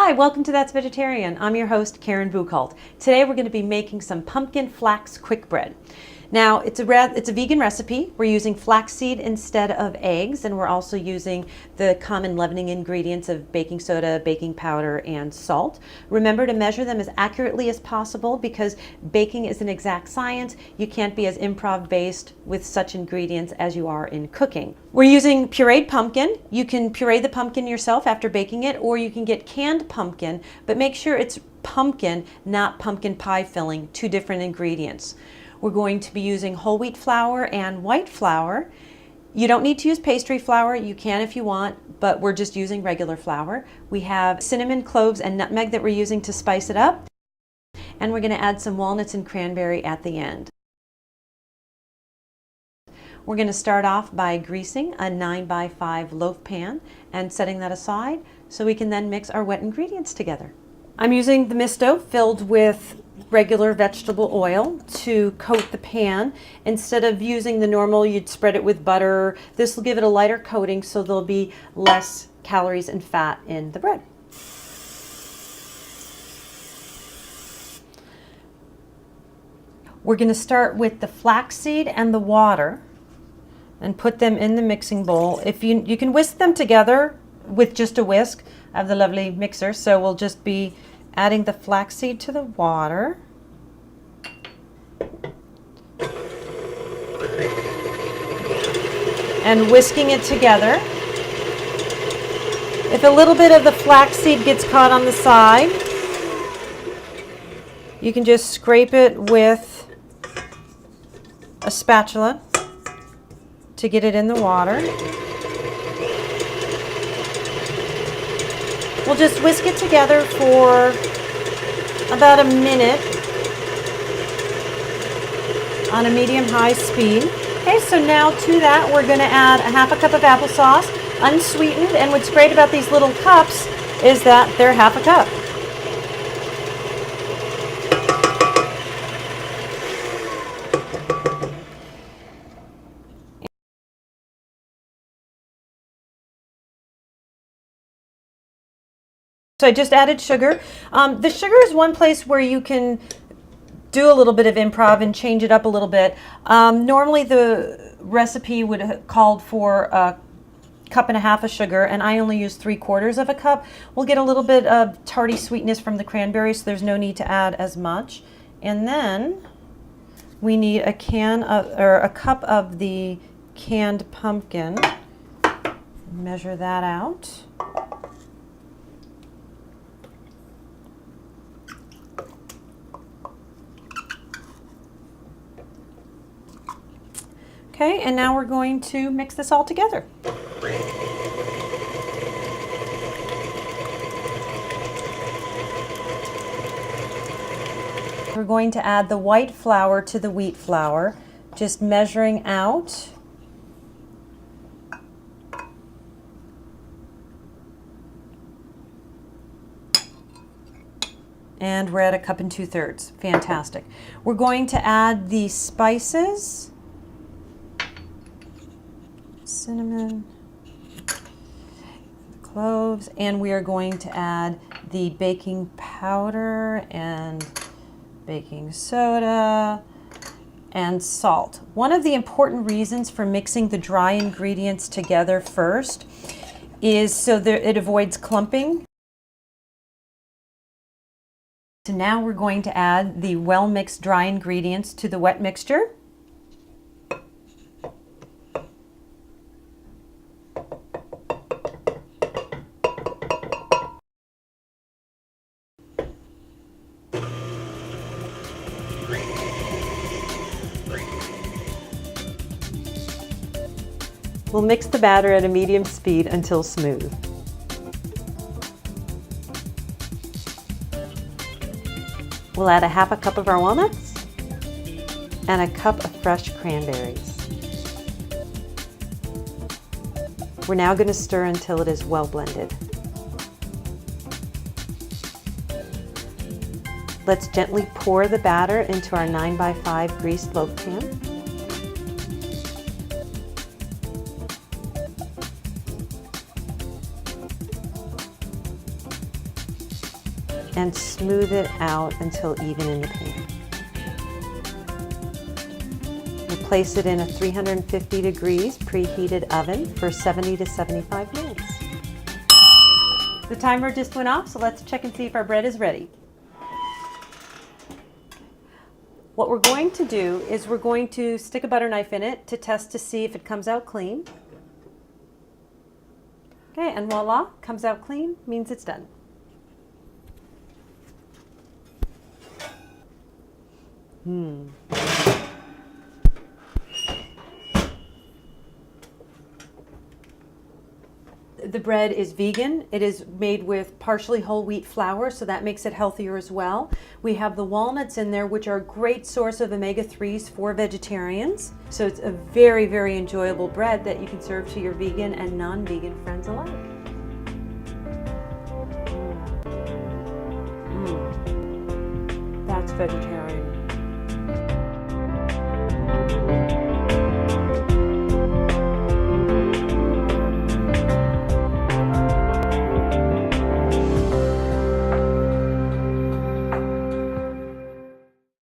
Hi, welcome to That's Vegetarian. I'm your host, Karen Bukolt. Today we're going to be making some pumpkin flax quick bread. Now, it's a vegan recipe. We're using flaxseed instead of eggs, and we're also using the common leavening ingredients of baking soda, baking powder, and salt. Remember to measure them as accurately as possible because baking is an exact science. You can't be as improv-based with such ingredients as you are in cooking. We're using pureed pumpkin. You can puree the pumpkin yourself after baking it, or you can get canned pumpkin, but make sure it's pumpkin, not pumpkin pie filling, two different ingredients. We're going to be using whole wheat flour and white flour. You don't need to use pastry flour. You can if you want, but we're just using regular flour. We have cinnamon, cloves, and nutmeg that we're using to spice it up. And we're going to add some walnuts and cranberry at the end. We're going to start off by greasing a 9x5 loaf pan and setting that aside so we can then mix our wet ingredients together. I'm using the misto filled with regular vegetable oil to coat the pan. Instead of using the normal, you'd spread it with butter. This will give it a lighter coating so there'll be less calories and fat in the bread. We're going to start with the flaxseed and the water and put them in the mixing bowl. If you can whisk them together with just a whisk. I have the lovely mixer, so we'll just be adding the flaxseed to the water. And whisking it together. If a little bit of the flaxseed gets caught on the side, you can just scrape it with a spatula to get it in the water. We'll just whisk it together for about a minute on a medium-high speed. Okay, so now to that we're going to add a half a cup of applesauce, unsweetened, and what's great about these little cups is that they're half a cup. So I just added sugar. The sugar is one place where you can do a little bit of improv and change it up a little bit. Normally the recipe would have called for a cup and a half of sugar, and I only use 3/4 of a cup. We'll get a little bit of tarty sweetness from the cranberry, so there's no need to add as much. And then we need a cup of the canned pumpkin. Measure that out. Okay, and now we're going to mix this all together. We're going to add the white flour to the wheat flour, just measuring out. And we're at a cup and 2/3. Fantastic. We're going to add the spices. Cinnamon, cloves, and we are going to add the baking powder and baking soda and salt. One of the important reasons for mixing the dry ingredients together first is so that it avoids clumping. So now we're going to add the well-mixed dry ingredients to the wet mixture. We'll mix the batter at a medium speed until smooth. We'll add a half a cup of our walnuts and a cup of fresh cranberries. We're now going to stir until it is well blended. Let's gently pour the batter into our 9x5 greased loaf pan. and smooth it out until even in the pan. We'll place it in a 350 degrees preheated oven for 70 to 75 minutes. The timer just went off, so let's check and see if our bread is ready. What we're going to do is we're going to stick a butter knife in it to test to see if it comes out clean. Okay, and voila, comes out clean, means it's done. The bread is vegan. It is made with partially whole wheat flour, so that makes it healthier as well. We have the walnuts in there, which are a great source of omega-3s for vegetarians. So it's a very, very enjoyable bread that you can serve to your vegan and non-vegan friends alike. That's vegetarian.